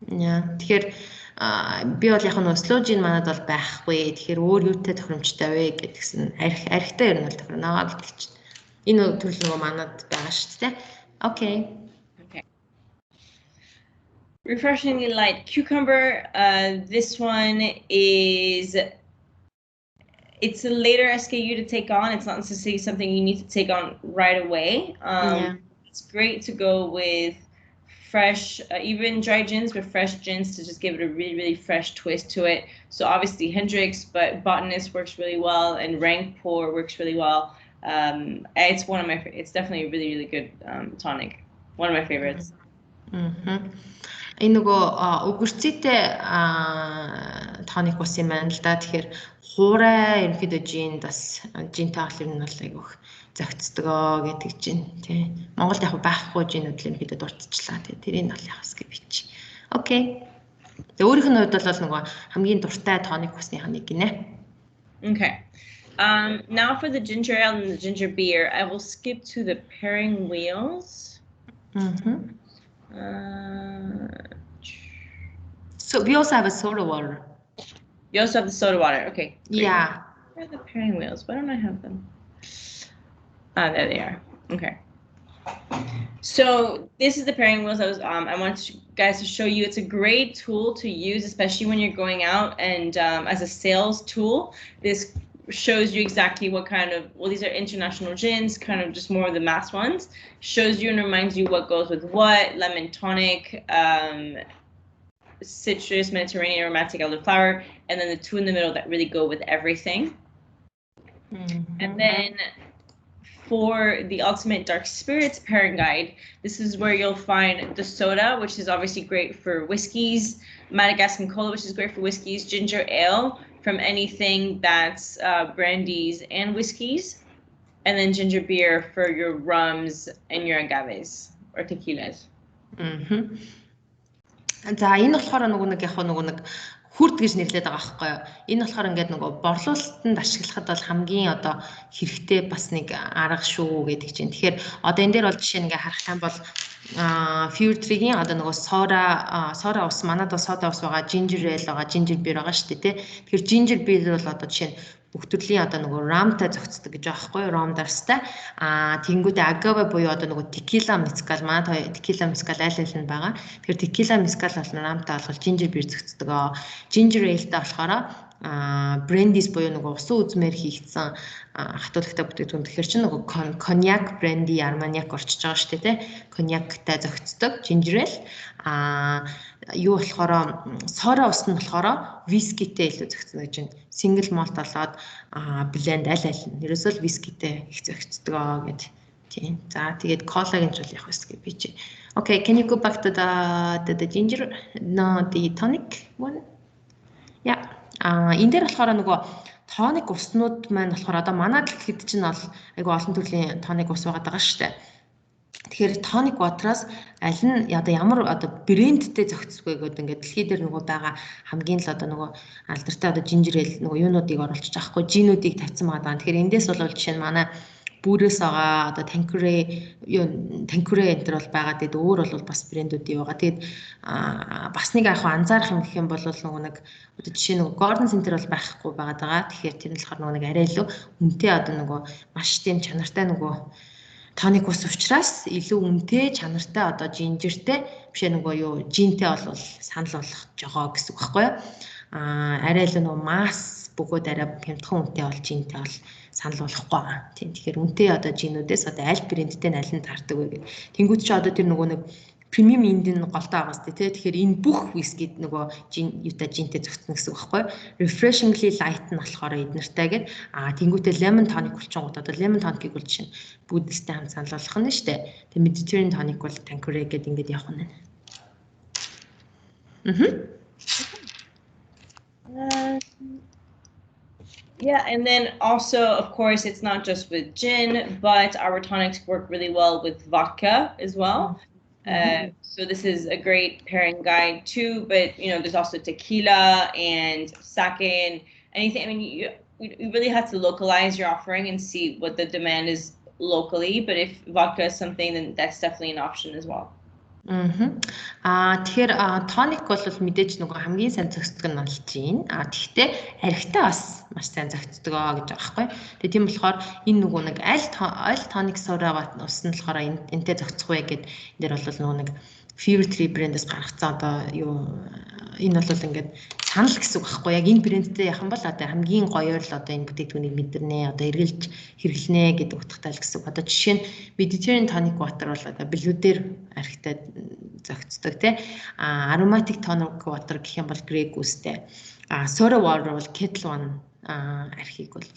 Yeah. Тэгэхээр би бол яг нь slow gin манад бол байхгүй. Тэгэхээр өөр юутай тохиромжтой вэ гэдгсэн архитай ер нь бол тохирноо гэж чинь. Энэ төрөл нөгөө манад байгаа шүү дээ. Okay. Okay. Refreshingly light cucumber. This one is, it's a later SKU to take on. It's not necessarily something you need to take on right away. It's great to go with fresh, even dry gins, but fresh gins to just give it a really, really fresh twist to it. So obviously Hendrix, but Botanist works really well, and Rangpur works really well. It's one of my, it's definitely a really, really good tonic. One of my favorites. Энэ нөгөө өгөрцөйтэй тоник ус юм байна л да. Тэгэхээр хуурай ерөнхийдөө жин бас жинтэй хол юм бол айгүйх зөгцдгөө гэдэг чинь тий. Монголд яг байхгүй жинүүд л ерөнхийдөө дурдчихлаа тий. Тэрийг бол яг хэсэг бичи. Окей. Тэгээ өөрийнх нь хувьд бол нөгөө хамгийн дуртай тоник усных нэг гинэ. Okay. Now for the ginger ale and the ginger beer, I will skip to the pairing wheels. So we also have a soda water. You also have the soda water. Okay. Great. Yeah. Where are the pairing wheels? Why don't I have them? There they are. Okay. So this is the pairing wheels. I want you guys to show you. It's a great tool to use, especially when you're going out and as a sales tool. This shows you exactly what kind of, well, these are international gins, kind of just more of the mass ones. Shows you and reminds you what goes with what, lemon tonic, citrus, Mediterranean, aromatic elderflower, and then the two in the middle that really go with everything. And then for the Ultimate Dark Spirits pairing guide, this is where you'll find the soda, which is obviously great for whiskeys, Madagascan cola, which is great for whiskeys, ginger ale, from anything that's brandies and whiskeys, and then ginger beer for your rums and your agaves or tequilas. За энэ болохоор нэг яг нэг хүрд гэж нэрлэдэг байгаа байхгүй юу. Энэ болохоор ингээд нөгөө борлуулалтанд ашиглахад бол хамгийн одоо хэрэгтэй бас нэг арга шүү гэдэг чинь. Тэгэхээр одоо энэ дээр бол жишээ нэг харах юм бол Pure Tree-ийн одоо нөгөө soda ус, манад бол soda ус байгаа, ginger ale байгаа, ginger beer байгаа шүү дээ, тий. Тэгэхээр ginger beer бол одоо жишээ нь бүх төрлийн одоо нөгөө рамтай зохицдог гэж байгаа байхгүй юу, rom дарстай. Тэнгүүдээ agave буюу одоо нөгөө tequila mezcal, манад tequila mezcal аль нь байгаа. Тэгэхээр tequila mezcal бол рамтай болгол ginger beer зохицдог. Ginger ale-тай болохоор брендис буюу нөгөө усан үзмээр хийгдсэн хатуулагтай бүтээгдэхүүн. Тэгэхээр чинь нөгөө коньяк бренди арманиак орчиж байгаа шүү дээ, тий. Коньяктай зохицдог ginger ale. Юу болохоор soda ус нь болохоор вискитэй илүү зохицдог гэж байна. Single malt болоод blend аль нь. Ерөөсөө л вискитэй их зохицдог гэд. Тийм. За тэгээд колагийн ч бол яг хэсэг би чи. Okay, can you go back to the ginger? No, the tonic one. Yeah. Энэ дээр болохоор нөгөө тоник уснууд маань болохоор одоо манад л хэд чинь бол айгу олон төрлийн тоник ус байгаа шүү дээ. Тэгэхээр тоник water-аас аль нь одоо ямар одоо брэндтэй зохицгүй гэдэг ингээд дэлхий дээр нөгөө байгаа хамгийн л одоо нөгөө алдартай одоо ginger ale нөгөө юунуудыг оруулж байгаа хгүй, жинүүдийг тавьсан байгаа. Тэгэхээр эндээс бол жишээ нь манай бүрээс байгаа одоо Tanqueray энтер бол байгаа. Тэгээд өөр бол бас брэндүүдийн байгаа. Тэгээд бас нэг яг анзаарах юм гэх юм бол нөгөө нэг одоо жишээ нөгөө Gordon Center бол байхгүй байгаа. Тэгэхээр тэр нь болохоор нөгөө нэг арай илүү үнэтэй одоо нөгөө маш тийм чанартай нөгөө тоник ус учраас илүү үнэтэй чанартай одоо жинжертэй биш нөгөө юу жинтэй бол санал болгож байгаа гэсэн үг байхгүй юу? Арай илүү нөгөө масс бөгөөд арай хямдхан үнэтэй бол жинтэй бол санал болгохгүй байгаа. Тийм. Тэгэхээр үнэтэй одоо жинүүдээс одоо аль брэндтэй нь аль нь таардаг вэ гэдэг. Тэнгүүд чи одоо тэр нөгөө нэг премиум энд нь голтой байгаа сте тий. Тэгэхээр энэ бүх вискид нөгөө юутай жинтэй зохицно гэсэн үг байхгүй юу? Refreshingly light нь болохоор эднэртэй гээд тэнгүүтээ lemon tonic болчихгоо одоо lemon tonic-ийг бол чинь бүдгстэй хамт санал болгох нь шүү дээ. Тэгээ Mediterranean tonic бол Tanqueray гээд ингэж явах нь. Yeah, and then also, of course, it's not just with gin, but our tonics work really well with vodka as well. So this is a great pairing guide too, but you know, there's also tequila and sake and anything. I mean, you really have to localize your offering and see what the demand is locally, but if vodka is something, then that's definitely an option as well. Тэгэхээр тоник бол мэдээж нөгөө хамгийн сайн зохицдог нь болж байна. Тэгэхдээ архитай бас маш сайн зохицдог гэж байгаа байхгүй. Тэгээ тийм болохоор энэ нөгөө нэг аль тоник суураават ус нь болохоор энтэй зохицох вэ гэд энэ дэр бол нөгөө нэг Fever Tree брэндээс гаргацсан одоо юу энэ бол ингээд санал гэсэн үг байхгүй. Яг энэ брэндтэй яхан бол одоо хамгийн гоёор л одоо энэ бүтээгдэхүүнийг мэдэрнэ, одоо эргэлж хэрэглэнэ гэдэг утгатай л гэсэн үг. Одоо жишээ нь Mediterranean tonic water бол одоо билүүдээр архитай зохицдог тий. Aromatic tonic water гэх юм бол Grey Goose-тэй. Soda water бол Ketel One архийг бол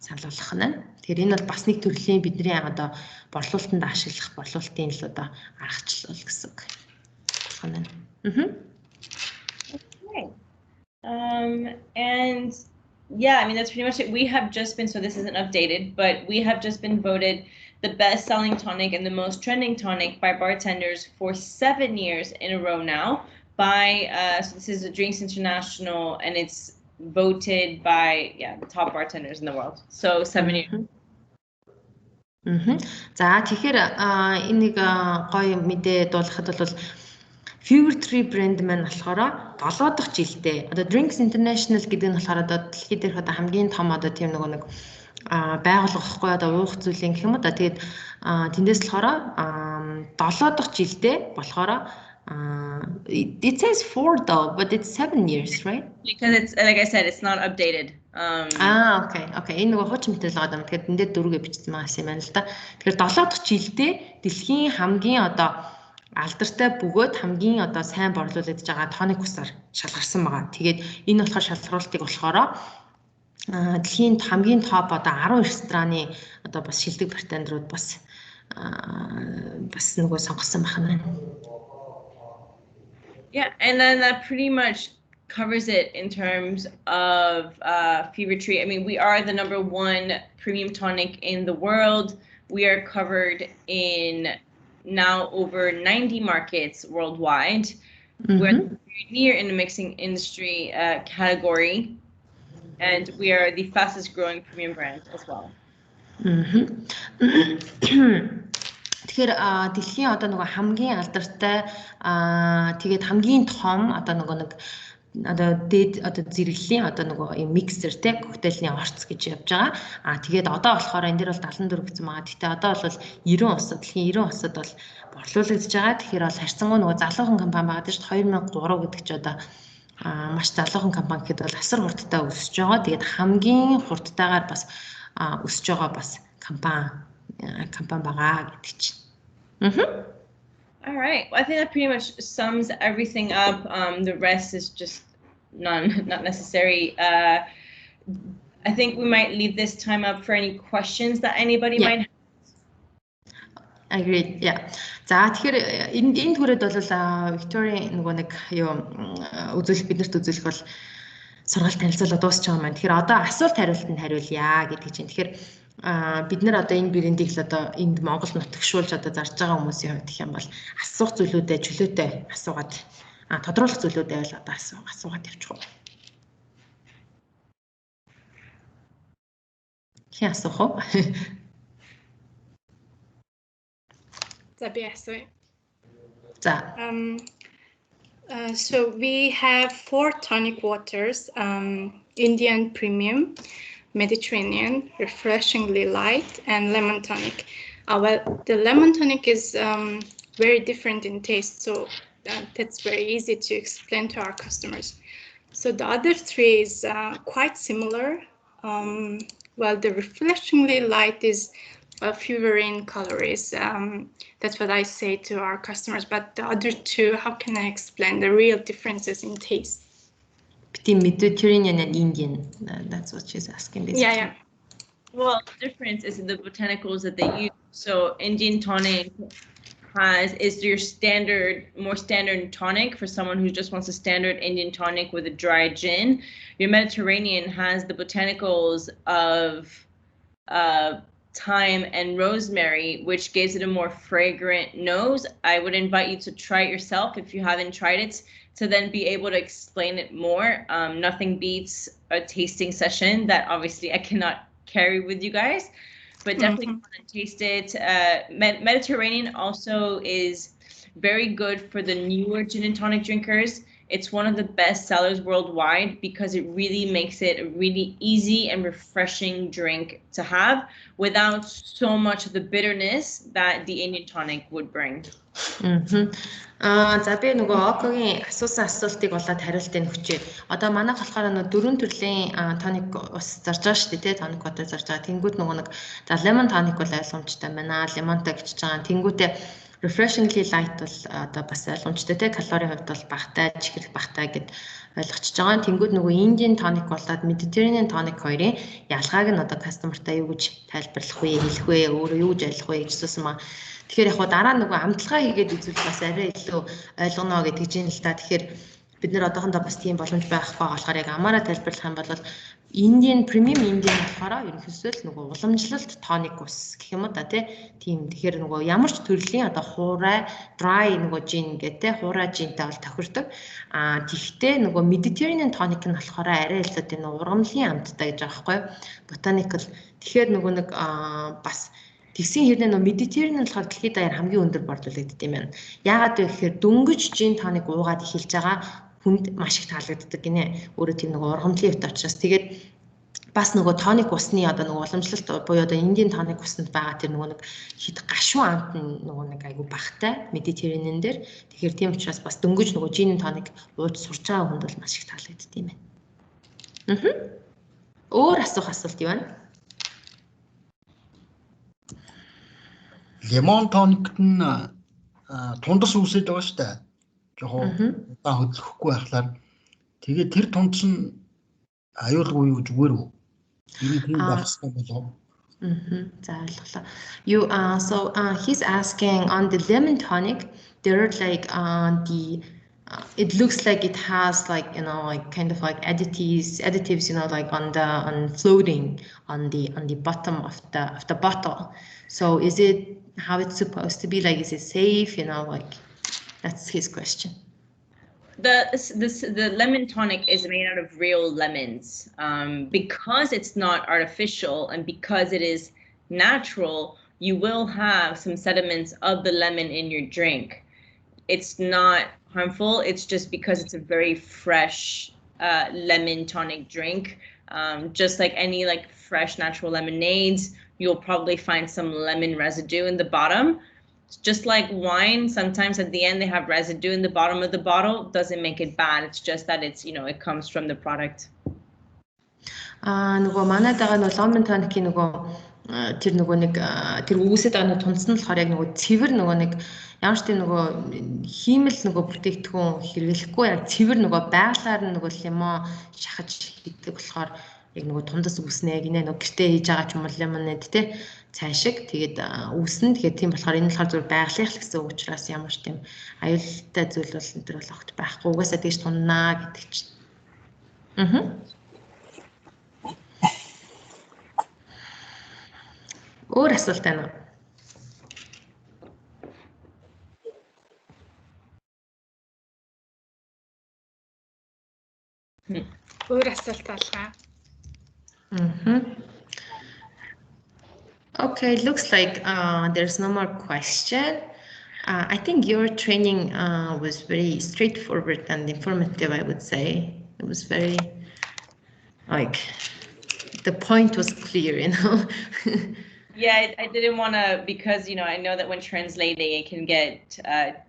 санал болгох нь. Тэгэхээр энэ бол бас нэг төрлийн бидний одоо борлуулалтанд ашиглах борлуулалтын л одоо аргачлал гэсэн үг. Okay. And yeah, I mean, that's pretty much it. We have just been, so this isn't updated, but we have just been voted the best-selling tonic and the most trending tonic by bartenders for 7 years in a row now by, so this is a Drinks International, and it's voted by the top bartenders in the world. So 7 years. За тэгэхээр энийг гоё мэдээ дуулахад бол Fever Tree брэнд маань болохоор 7 дахь жилдээ одоо Drinks International гэдэг нь болохоор одоо дэлхийд дээрх одоо хамгийн том одоо тийм нэг байгууллага гэхгүй одоо уух зүйлийн гэх юм да. Тэгээд тэндээс болохоор 7 дахь жилдээ болохоор it says 4 though, but it's 7 years, right? Because it's, like I said, it's not updated. Okay. Энэ нөгөө хуучин мэтэл байгаа юм. Тэгэхээр энэ дээр 4-гээ бичсэн байгаа юм байна л да. Тэгэхээр 7 дахь жилдээ дэлхийн хамгийн одоо алдартай бөгөөд хамгийн одоо сайн борлуулагдж байгаа тоник усаар шалгарсан байгаа. Тэгээд энэ болохоор шалгаруултыг болохоор дэлхийн хамгийн топ одоо 10 рестораны одоо бас шилдэг бартендерууд бас нөгөө сонгосон байна. Yeah, and then that pretty much covers it in terms of Fever Tree. I mean, we are the #1 premium tonic in the world. We are covered in now over 90 markets worldwide. We're near in the mixing industry category, and we are the fastest growing premium brand as well. Тэгэхээр дэлхийн одоо нөгөө хамгийн алдартай тэгээд хамгийн том одоо нөгөө нэг одоо дээд одоо зэрэглэлийн одоо нөгөө миксер те коктейлний орц гэж явж байгаа. Тэгээд одоо болохоор энэ дээр бол 74 гэсэн байгаа. Гэхдээ одоо бол 90 улсад дэлхийн 90 улсад бол борлуулагдж байгаа. Тэгэхээр бол харьцангуй нөгөө залуухан компани байгаа шүү дээ. 2003 гэдэг чи одоо маш залуухан компани гэхэд бол асар хурдтай өсөж байгаа. Тэгээд хамгийн хурдтайгаар бас өсөж байгаа бас компани байгаа гэдэг чинь. All right. Well, I think that pretty much sums everything up. The rest is just not necessary. I think we might leave this time up for any questions that anybody might have. Agreed. Yeah. За тэгэхээр энэ түрээд бол Victoria нөгөө нэг юу үзүүлэх биднэрт үзүүлэх бол сургалт танилцуулга дуусч байгаа маань. Тэгэхээр одоо асуулт хариултанд хариулъя гэдэг чинь. Тэгэхээр бид нар одоо энэ брендийг л одоо энд Монгол нутагшуулж одоо зарж байгаа хүмүүсийн хувьд гэх юм бол асуух зүйлүүдээ чөлөөтэй асуугаад тодруулах зүйлүүдээ л одоо асуугаад явчих уу. Хин асуух уу? За би асууя. За. So we have 4 tonic waters, Indian Premium, Mediterranean, Refreshingly Light, and Lemon Tonic. Well, the Lemon Tonic is very different in taste, so that's very easy to explain to our customers. So the other 3 is quite similar. Well, the Refreshingly Light is fewer in calories. That's what I say to our customers. But the other 2, how can I explain the real differences in taste? Between Mediterranean and Indian, that's what she's asking. Basically. Yeah. Well, the difference is in the botanicals that they use. So Indian tonic is your more standard tonic for someone who just wants a standard Indian tonic with a dry gin. Your Mediterranean has the botanicals of thyme and rosemary, which gives it a more fragrant nose. I would invite you to try it yourself if you haven't tried it, to then be able to explain it more. Nothing beats a tasting session that obviously I cannot carry with you guys, but definitely come and taste it. Mediterranean also is very good for the newer gin and tonic drinkers. It's one of the best sellers worldwide because it really makes it a really easy and refreshing drink to have without so much of the bitterness that the Indian tonic would bring. За би нөгөө Окогийн асуусан асуултыг болоод хариултыг өгчээ. Одоо манайх болохоор нөгөө 4 төрлийн тоник ус зарж байгаа шүү дээ, тоник water зарж байгаа. Тэнгүүд нөгөө нэг за lemon tonic бол ойлгомжтой байна. Лимонтой гिचж байгаа. Тэнгүүдээ refreshingly light бол одоо бас ойлгомжтой те, калорийн хувьд бол багтай, чихрэх багтай гэд ойлгочихж байгаа. Тэнгүүд нөгөө Indian tonic болоод Mediterranean tonic хоёрын ялгааг нь одоо кастомертаа юу гэж тайлбарлах вэ, хэлэх вэ, өөрөө юу гэж ойлгох вэ гэж асуусан маа. Тэгэхээр яг дараа нөгөө амталгаа хийгээд үзвэл бас арай илүү ойлгоно гэдэг чинь л та. Тэгэхээр бид нэр одоохондоо бас тийм боломж байхгүй болохоор яг амаараа тайлбарлах юм бол Indian premium Indian болохоор ерөнхийдөө л нөгөө уламжлалт тоник ус гэх юм уу да тийм. Тэгэхээр нөгөө ямар ч төрлийн одоо хуурай dry нөгөө gin гэдэг хуурай ginтэй бол тохирдог. Тэгвэл нөгөө Mediterranean tonic нь болохоор арай илүү тийм ургамлын амттай гэж байгаа байхгүй юу? Botanical. Тэгэхээр нөгөө нэг бас тэгсэн хэрнээ нөгөө Mediterranean болохоор дэлхийд даяар хамгийн өндөр борлуулагддаг юм байна. Яагаад вэ гэхээр дөнгөж gin tonic уугаад эхэлж байгаа хүнд маш их таалагддаг гинэ. Өөрөө тийм нөгөө ургамлын өвт учраас тэгээд бас нөгөө тоник усны одоо нөгөө уламжлалт буюу одоо Indian tonic усанд байгаа тэр нөгөө нэг хит гашуун амт нь нөгөө нэг айгу багтай Mediterranean дээр. Тэгэхээр тийм учраас бас дөнгөж нөгөө gin tonic ууж сурч байгаа хүнд бол маш их таалагддаг юм байна. Өөр асуулт юу байна? Lemon tonic нь тундас үсэж байгаа шүү дээ. Жохон удаан хөдлөхгүй байхлаар тэгээд тэр тундас нь аюулгүй юу зүгээр үү? Энэ багсаа болов. За ойлголоо. So he's asking on the lemon tonic, there are like it looks like it has like like kind of like additives like on floating on the bottom of the bottle. So is it how it's supposed to be? Like, is it safe? Like that's his question. The lemon tonic is made out of real lemons. Because it's not artificial and because it is natural, you will have some sediments of the lemon in your drink. It's not harmful. It's just because it's a very fresh lemon tonic drink. Just like any like fresh natural lemonades, you'll probably find some lemon residue in the bottom. Just like wine, sometimes at the end they have residue in the bottom of the bottle. Doesn't make it bad. It's just that it's it comes from the product. Нөгөө манайдаага нөгөө lemon tonic нөгөө тэр нөгөө нэг тэр үүсэт байгаа нөгөө тунцсан болохоор яг нөгөө цэвэр нөгөө нэг ямар ч тийм нөгөө хиймэл нөгөө бүтээгдэхүүн хэрэглэхгүй яг цэвэр нөгөө байгалаар нөгөө лимон шахаж хийдэг болохоор яг нөгөө тундас үүснэ гинэ нөгөө гэртээ хийж байгаа ч юм уу лимонад те цаашиг тэгээд үүснэ. Тэгээд тийм болохоор энэ болохоор зөв байгалийн л гэсэн үг учраас ямар ч тийм аюултай зүйл бол энэ төр бол огт байхгүй. Угаасаа тэгж туннаа гэдэг чинь. Өөр асуулт байна уу? Өөр асуулт алгаа. Okay, looks like there's no more question. I think your training was very straightforward and informative, I would say. It was very, like, the point was clear, Yeah, I didn't want to, because, I know that when translating it can get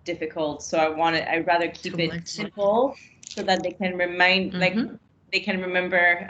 difficult. So I'd rather keep it simple so that they can they can remember,